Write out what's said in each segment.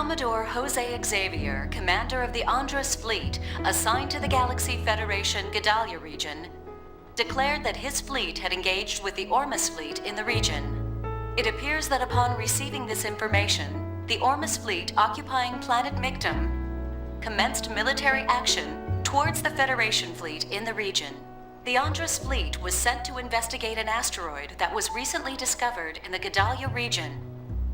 Commodore Jose Xavier, commander of the Andros fleet assigned to the Galaxy Federation Gedalia region, declared that his fleet had engaged with the Ormus fleet in the region. It appears that upon receiving this information, the Ormus fleet occupying planet Mictum commenced military action towards the Federation fleet in the region. The Andros fleet was sent to investigate an asteroid that was recently discovered in the Gedalia region.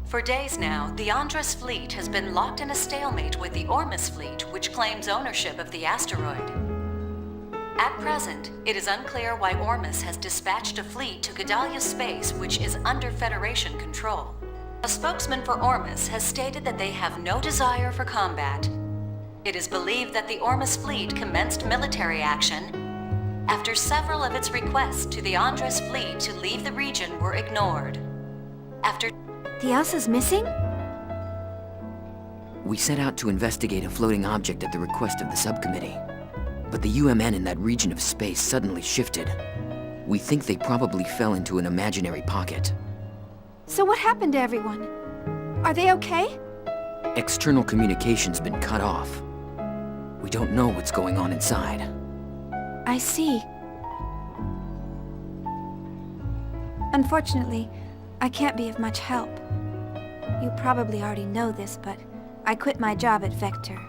For days now, the Andros fleet has been locked in a stalemate with the Ormus fleet, which claims ownership of the asteroid. At present, it is unclear why Ormus has dispatched a fleet to Gedalia space, which is under Federation control. A spokesman for Ormus has stated that they have no desire for combat. It is believed that the Ormus fleet commenced military action after several of its requests to the Andros fleet to leave the region were ignored. After The Elsa's missing? We set out to investigate a floating object at the request of the subcommittee. But the UMN in that region of space suddenly shifted. We think they probably fell into an imaginary pocket. So what happened to everyone? Are they okay? External communication's been cut off. We don't know what's going on inside. I see. Unfortunately, I can't be of much help. You probably already know this, but I quit my job at Vector.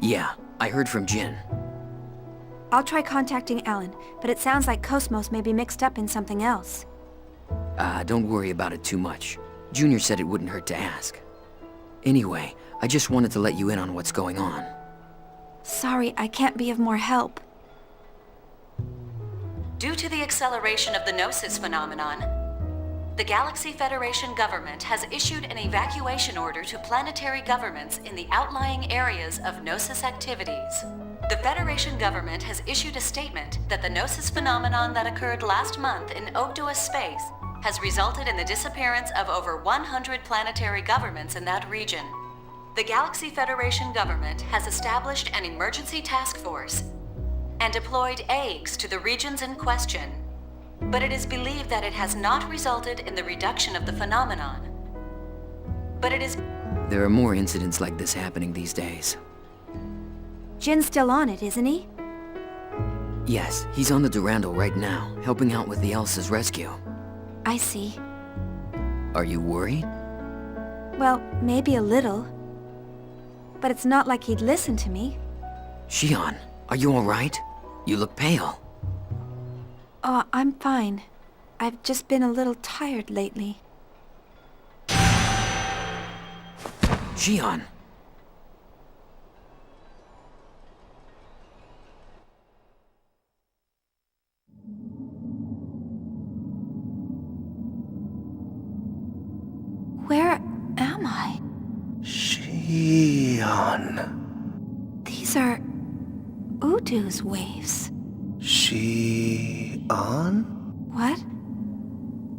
Yeah, I heard from Jin. I'll try contacting Alan, but it sounds like KOS-MOS may be mixed up in something else. Don't worry about it too much. Junior said it wouldn't hurt to ask. Anyway, I just wanted to let you in on what's going on. Sorry, I can't be of more help. Due to the acceleration of the Gnosis phenomenon, the Galaxy Federation government has issued an evacuation order to planetary governments in the outlying areas of Gnosis activities. The Federation government has issued a statement that the Gnosis phenomenon that occurred last month in Ogdoa space has resulted in the disappearance of over 100 planetary governments in that region. The Galaxy Federation government has established an emergency task force and deployed eggs to the regions in question, but it is believed that it has not resulted in the reduction of the phenomenon. There are more incidents like this happening these days. Jin's still on it, isn't he? Yes, he's on the Durandal right now, helping out with the Elsa's rescue. I see. Are you worried? Well, maybe a little. But it's not like he'd listen to me. Shion, are you alright? You look pale. Oh, I'm fine. I've just been a little tired lately. Shion! Where am I? Shion. These are Udu's waves. Shion? What?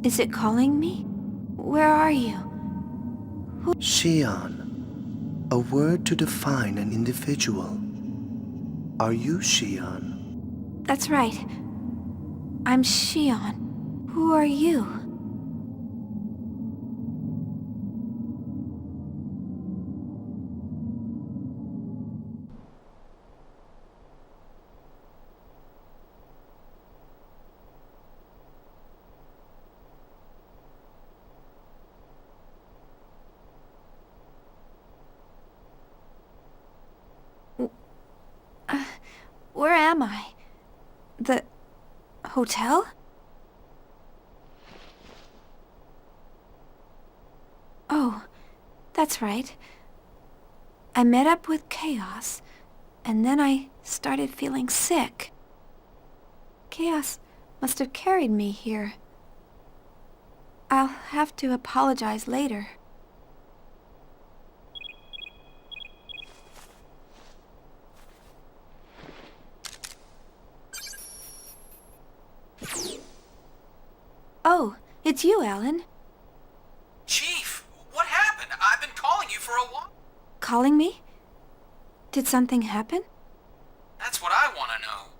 Is it calling me? Where are you? Shion. A word to define an individual. Are you Shion? That's right. I'm Shion. Who are you? Where am I? The hotel? Oh, that's right. I met up with Chaos, and then I started feeling sick. Chaos must have carried me here. I'll have to apologize later. Oh, it's you, Alan. Chief, what happened? I've been calling you for a while. Calling me? Did something happen? That's what I want to know.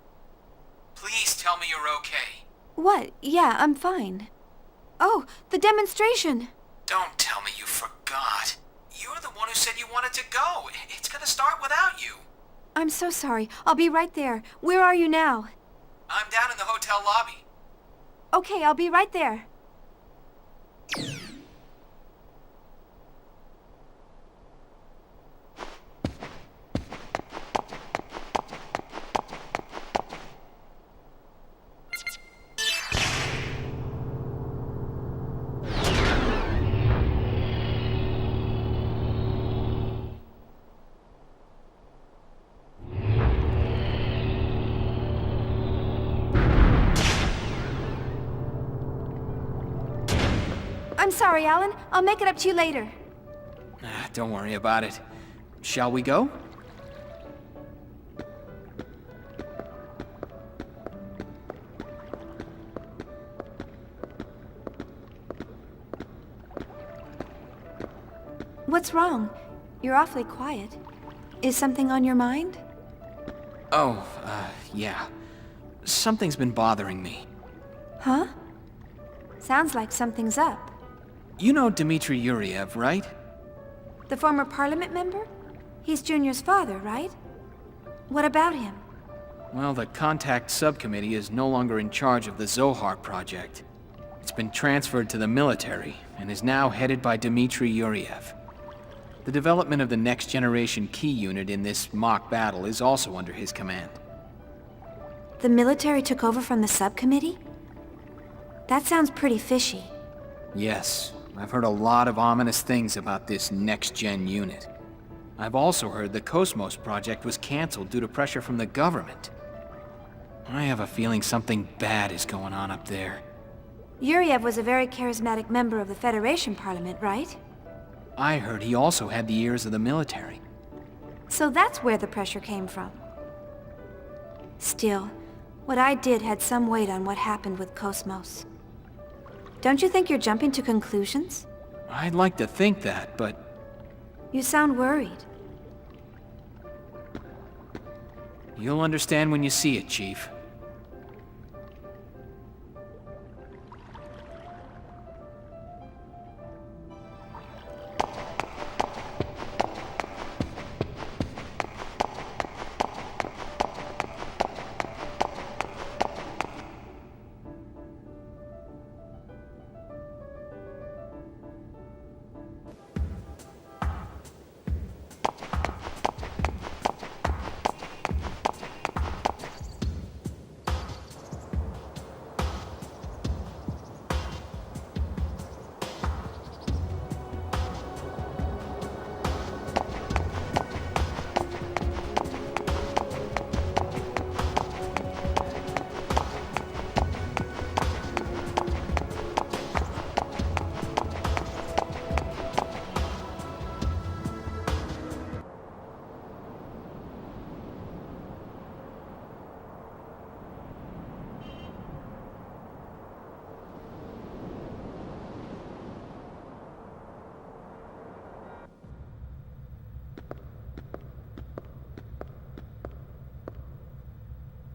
Please tell me you're okay. What? Yeah, I'm fine. Oh, the demonstration! Don't tell me you forgot. You're the one who said you wanted to go. It's gonna start without you. I'm so sorry. I'll be right there. Where are you now? I'm down in the hotel lobby. Okay, I'll be right there. I'm sorry, Alan. I'll make it up to you later. Don't worry about it. Shall we go? What's wrong? You're awfully quiet. Is something on your mind? Oh, yeah. Something's been bothering me. Huh? Sounds like something's up. You know Dmitri Yuriev, right? The former parliament member? He's Junior's father, right? What about him? Well, the contact subcommittee is no longer in charge of the Zohar project. It's been transferred to the military and is now headed by Dmitri Yuriev. The development of the next generation key unit in this mock battle is also under his command. The military took over from the subcommittee? That sounds pretty fishy. Yes, I've heard a lot of ominous things about this next-gen unit. I've also heard the KOS-MOS project was canceled due to pressure from the government. I have a feeling something bad is going on up there. Yuriev was a very charismatic member of the Federation Parliament, right? I heard he also had the ears of the military. So that's where the pressure came from. Still, what I did had some weight on what happened with KOS-MOS. Don't you think you're jumping to conclusions? I'd like to think that, but You sound worried. you'll understand when you see it, Chief.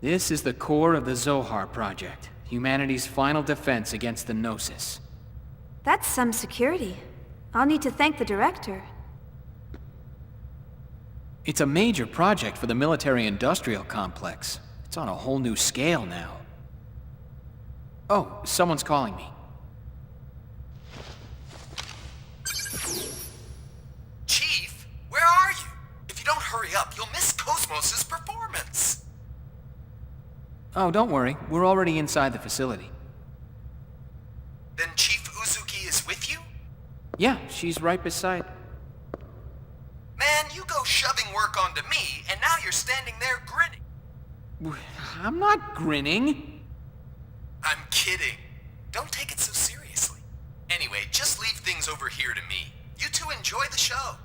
This is the core of the Zohar project, humanity's final defense against the Gnosis. That's some security. I'll need to thank the director. It's a major project for the military-industrial complex. It's on a whole new scale now. Oh, someone's calling me. Chief, where are you? If you don't hurry up, you'll miss KOS-MOS's performance. Oh, don't worry. We're already inside the facility. Then Chief Uzuki is with you? Yeah, she's right beside... Man, you go shoving work onto me, and now you're standing there grinning. I'm not grinning. I'm kidding. Don't take it so seriously. Anyway, just leave things over here to me. You two enjoy the show.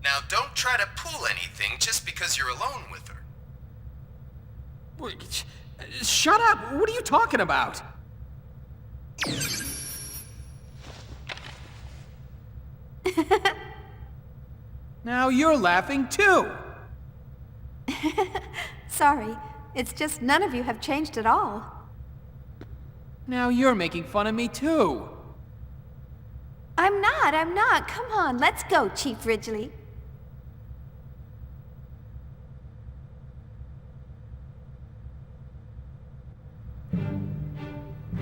Now, don't try to pull anything just because you're alone with her. Wait, shut up! What are you talking about? Now you're laughing too! Sorry, it's just none of you have changed at all. Now you're making fun of me too! I'm not. I'm not. Come on, let's go, Chief Ridgely.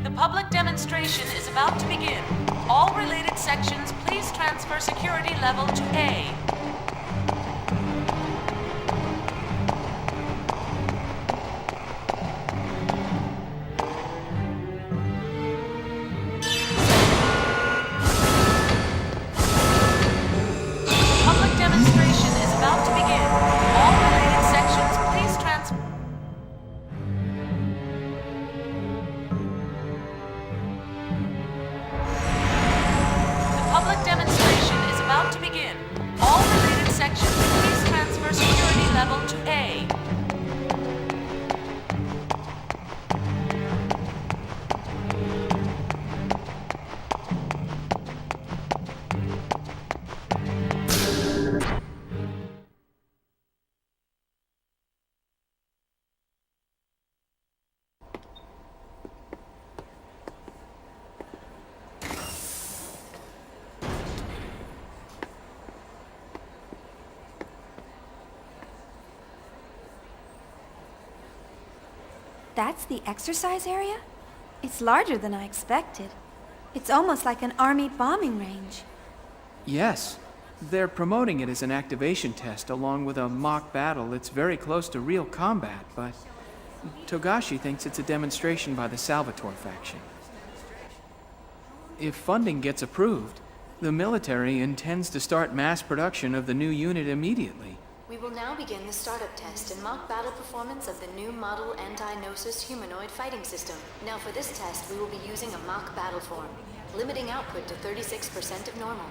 The public demonstration is about to begin. All related sections, please transfer security level to A. Public demonstration is about to begin. All related sections, please transfer. The public demonstration is about to begin. All related sections, please transfer security level to A. That's the exercise area? It's larger than I expected. It's almost like an army bombing range. Yes. They're promoting it as an activation test along with a mock battle that's very close to real combat, but Togashi thinks it's a demonstration by the Salvatore faction. If funding gets approved, the military intends to start mass production of the new unit immediately. We will now begin the startup test and mock battle performance of the new model anti-Gnosis humanoid fighting system. Now for this test, we will be using a mock battle form, limiting output to 36% of normal.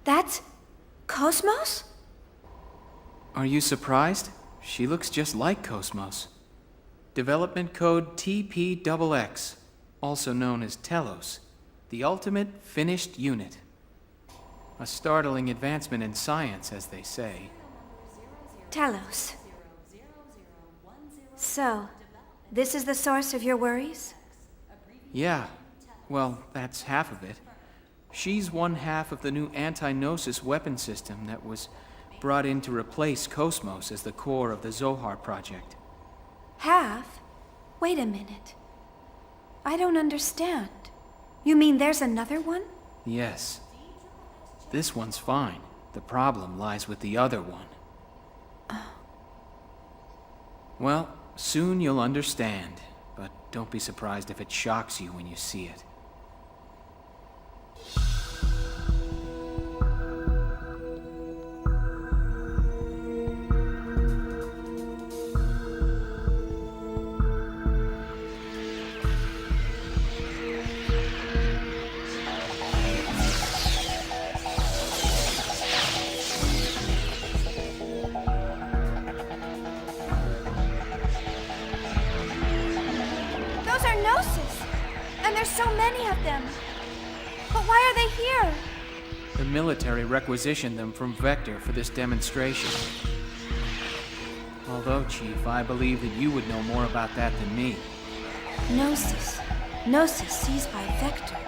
That's KOS-MOS? Are you surprised? She looks just like KOS-MOS. Development code TPXX, also known as Telos, the ultimate finished unit. A startling advancement in science, as they say. Telos. So, this is the source of your worries? Yeah, well, that's half of it. She's one half of the new anti-Gnosis weapon system that was brought in to replace KOS-MOS as the core of the Zohar project. Half? Wait a minute. I don't understand. You mean there's another one? Yes. This one's fine. The problem lies with the other one. Well, soon you'll understand, but don't be surprised if it shocks you when you see it. Those are Gnosis! And there's so many of them! But why are they here? The military requisitioned them from Vector for this demonstration. Although, Chief, I believe that you would know more about that than me. Gnosis. Gnosis seized by Vector.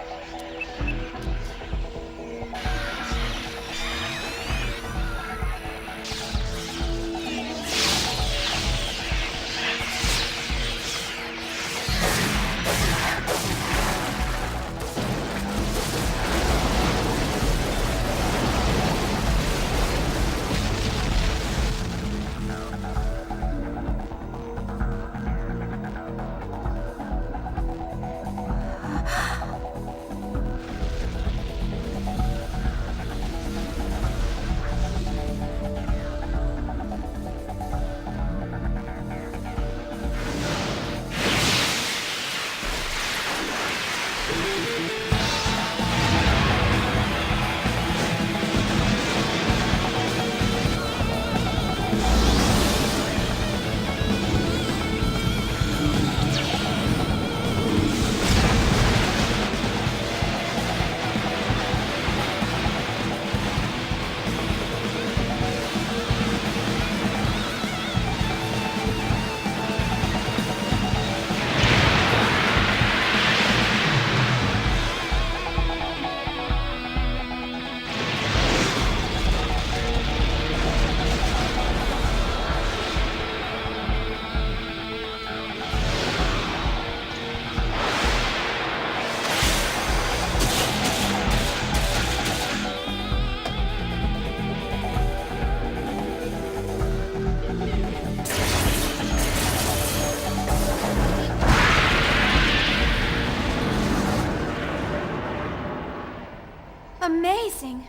Amazing!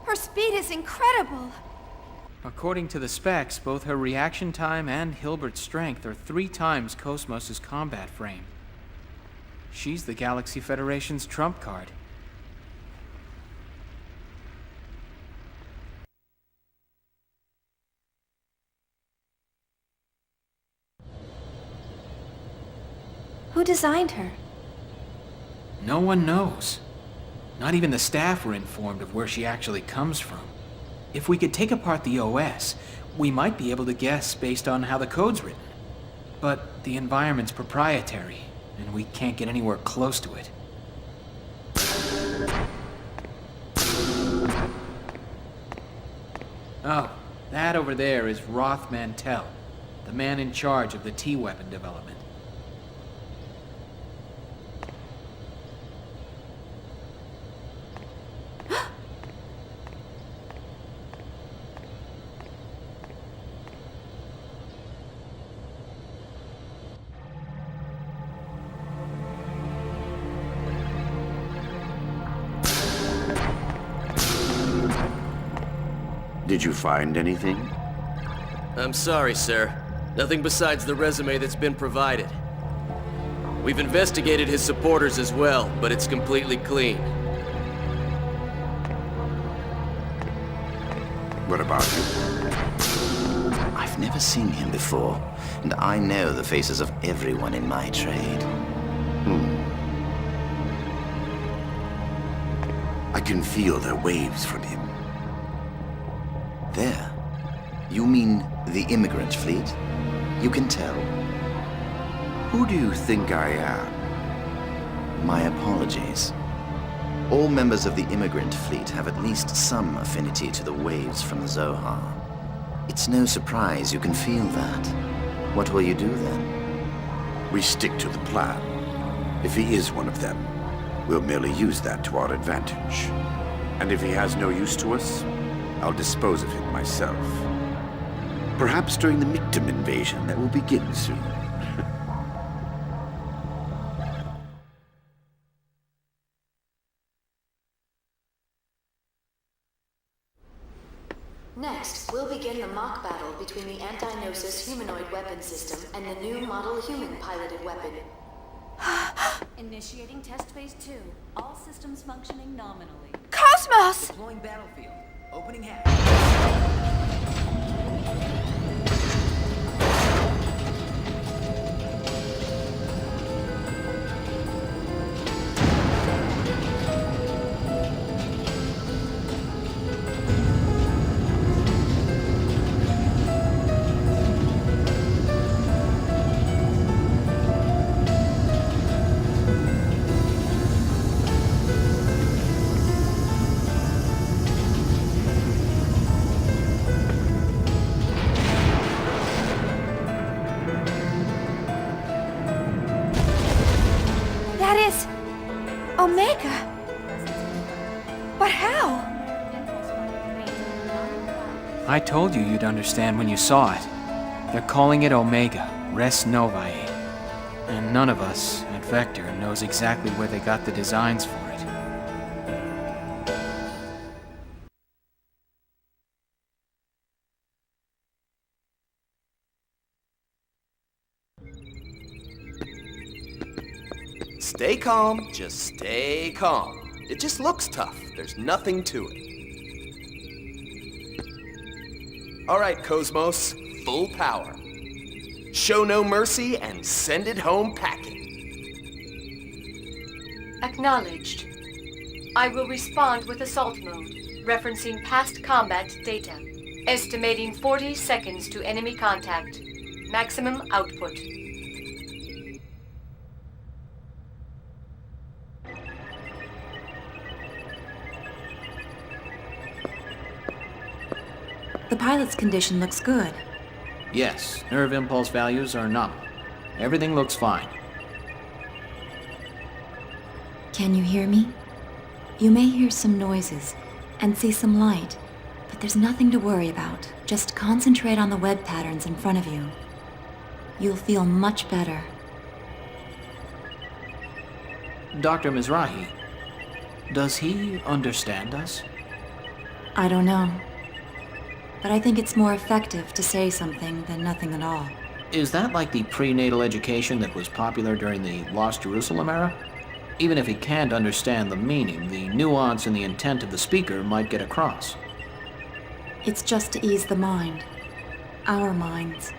Her speed is incredible! According to the specs, both her reaction time and Hilbert's strength are 3 times KOS-MOS's combat frame. She's the Galaxy Federation's trump card. Who designed her? No one knows. Not even the staff were informed of where she actually comes from. If we could take apart the OS, we might be able to guess based on how the code's written. But the environment's proprietary, and we can't get anywhere close to it. Oh, that over there is Roth Mantel, the man in charge of the T-weapon development. Did you find anything? I'm sorry, sir. Nothing besides the resume that's been provided. We've investigated his supporters as well, but it's completely clean. What about him? I've never seen him before, and I know the faces of everyone in my trade. I can feel the waves from him. There. You mean the immigrant fleet? You can tell. Who do you think I am? My apologies. All members of the immigrant fleet have at least some affinity to the waves from the Zohar. It's no surprise you can feel that. What will you do then? We stick to the plan. If he is one of them, we'll merely use that to our advantage. And if he has no use to us, I'll dispose of him myself. Perhaps during the Mictum invasion that will begin soon. Next, we'll begin the mock battle between the anti-Gnosis humanoid weapon system and the new model human-piloted weapon. Initiating test phase 2. All systems functioning nominally. KOS-MOS! Deploying battlefield. Opening hatch. That is... Omega. But how? I told you you'd understand when you saw it. They're calling it Omega, Res Novae. And none of us, at Vector, knows exactly where they got the designs for it. Stay calm, just stay calm. It just looks tough. There's nothing to it. All right, KOS-MOS, full power. Show no mercy and send it home packing. Acknowledged. I will respond with assault mode, referencing past combat data. Estimating 40 seconds to enemy contact. Maximum output. The pilot's condition looks good. Yes, nerve impulse values are nominal. Everything looks fine. Can you hear me? You may hear some noises and see some light, but there's nothing to worry about. Just concentrate on the web patterns in front of you. You'll feel much better. Dr. Mizrahi, does he understand us? I don't know. But I think it's more effective to say something than nothing at all. Is that like the prenatal education that was popular during the Lost Jerusalem era? Even if he can't understand the meaning, the nuance and the intent of the speaker might get across. It's just to ease the mind. Our minds.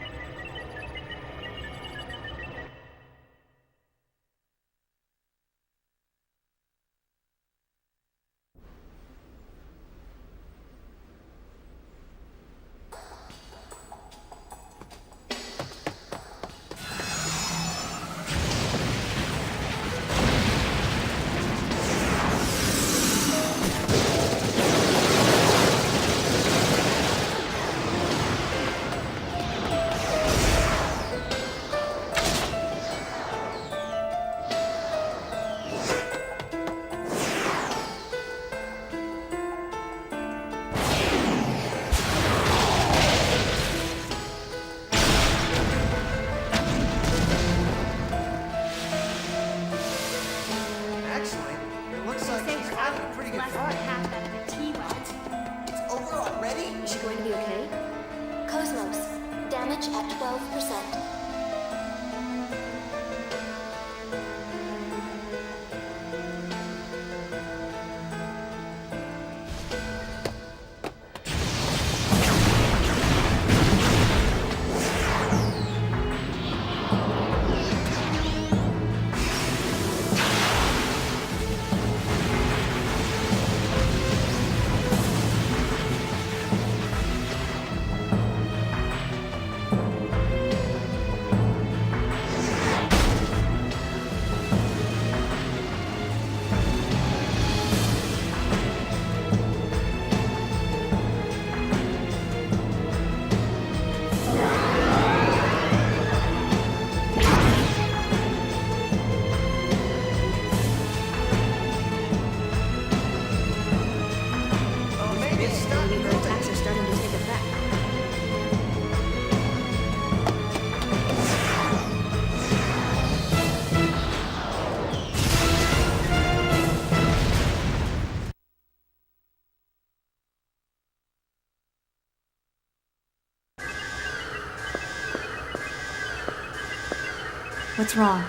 What's wrong?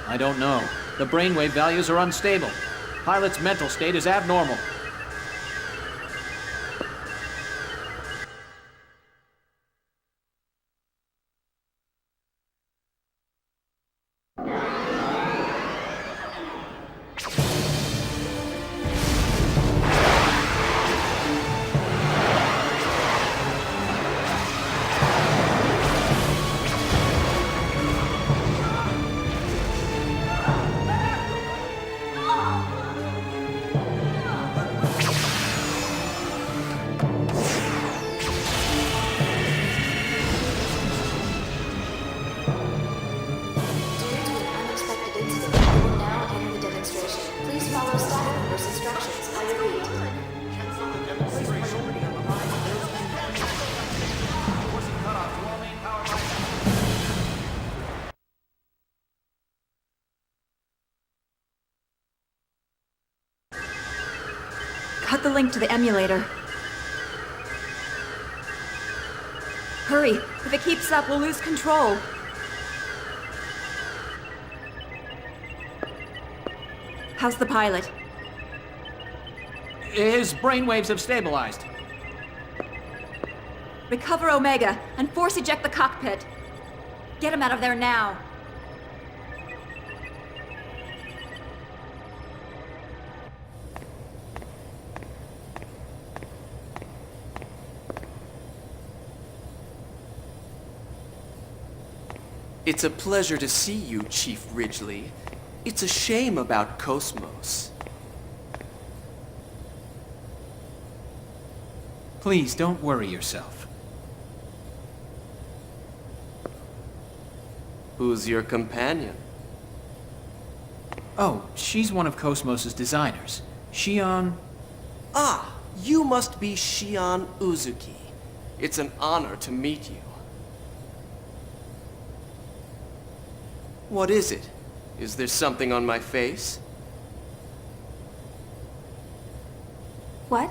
I don't know. The brainwave values are unstable. Pilot's mental state is abnormal. Cut the link to the emulator. Hurry! If it keeps up, we'll lose control. How's the pilot? His brainwaves have stabilized. Recover Omega and force eject the cockpit. Get him out of there now. It's a pleasure to see you, Chief Ridgely. It's a shame about KOS-MOS. Please, don't worry yourself. Who's your companion? Oh, she's one of KOS-MOS's designers. Shion... Ah, you must be Shion Uzuki. It's an honor to meet you. What is it? Is there something on my face? What?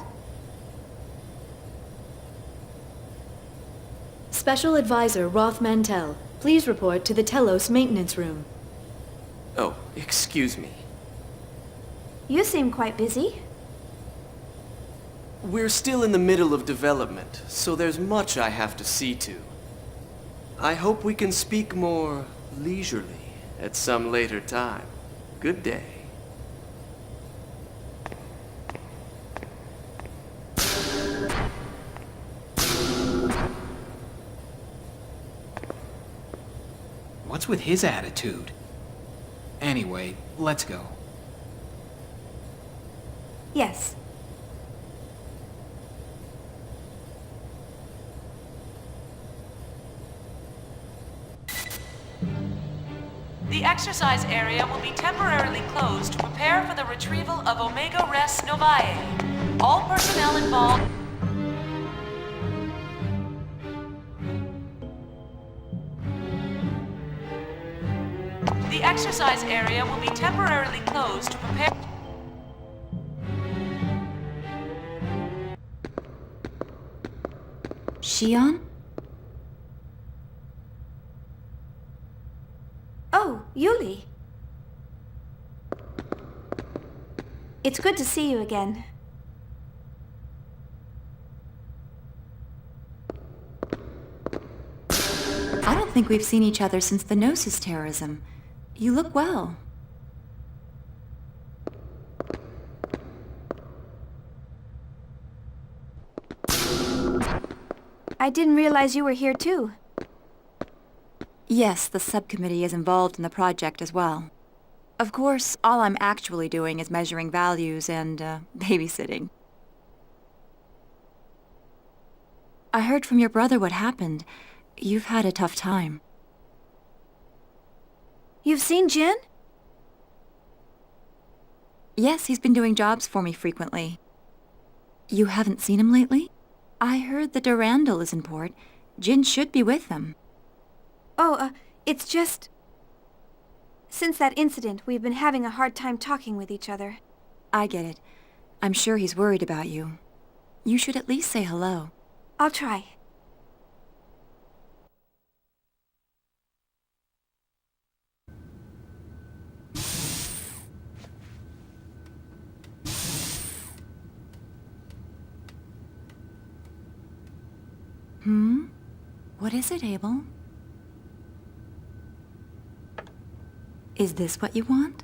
Special Advisor Roth Mantel, please report to the Telos maintenance room. Oh, excuse me. You seem quite busy. We're still in the middle of development, so there's much I have to see to. I hope we can speak more leisurely at some later time. Good day. What's with his attitude? Anyway, let's go. Yes. The exercise area will be temporarily closed to prepare for the retrieval of Omega Res Novae. All personnel involved... The exercise area will be temporarily closed to prepare... Shion? Oh, Yuli. It's good to see you again. I don't think we've seen each other since the Gnosis terrorism. You look well. I didn't realize you were here too. Yes, the subcommittee is involved in the project as well. Of course, all I'm actually doing is measuring values and, babysitting. I heard from your brother what happened. You've had a tough time. You've seen Jin? Yes, he's been doing jobs for me frequently. You haven't seen him lately? I heard the Durandal is in port. Jin should be with them. Oh, it's just... Since that incident, we've been having a hard time talking with each other. I get it. I'm sure he's worried about you. You should at least say hello. I'll try. What is it, Abel? Is this what you want?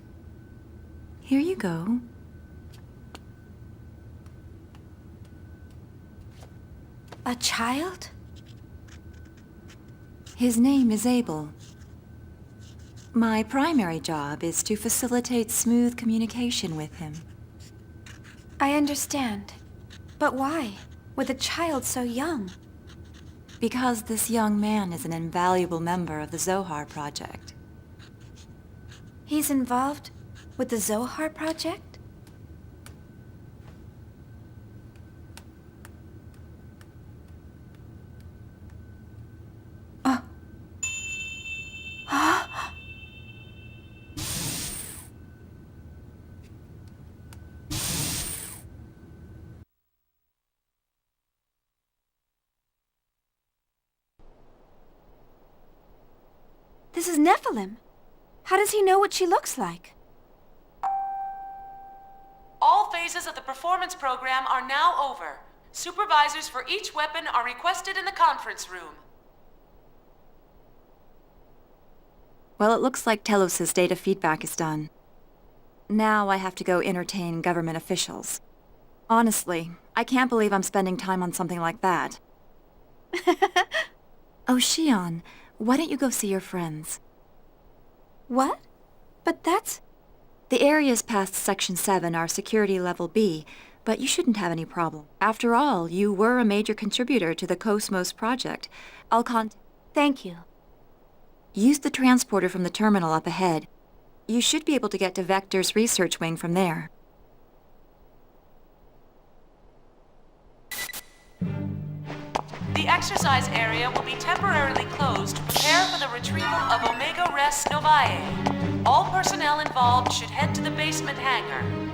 Here you go. A child? His name is Abel. My primary job is to facilitate smooth communication with him. I understand. But why? With a child so young? Because this young man is an invaluable member of the Zohar Project. He's involved with the Zohar Project? This is Nephilim. How does he know what she looks like? phases of the performance program are now over. Supervisors for each weapon are requested in the conference room. Well, it looks like Telos' data feedback is done. Now I have to go entertain government officials. Honestly, I can't believe I'm spending time on something like that. Oh, Shion, why don't you go see your friends? What? But that's... The areas past Section 7 are Security Level B, but you shouldn't have any problem. After all, you were a major contributor to the KO-S-MOS project. Thank you. Use the transporter from the terminal up ahead. You should be able to get to Vector's research wing from there. The exercise area will be temporarily closed to prepare for the retrieval of Omega Res Novae. All personnel involved should head to the basement hangar.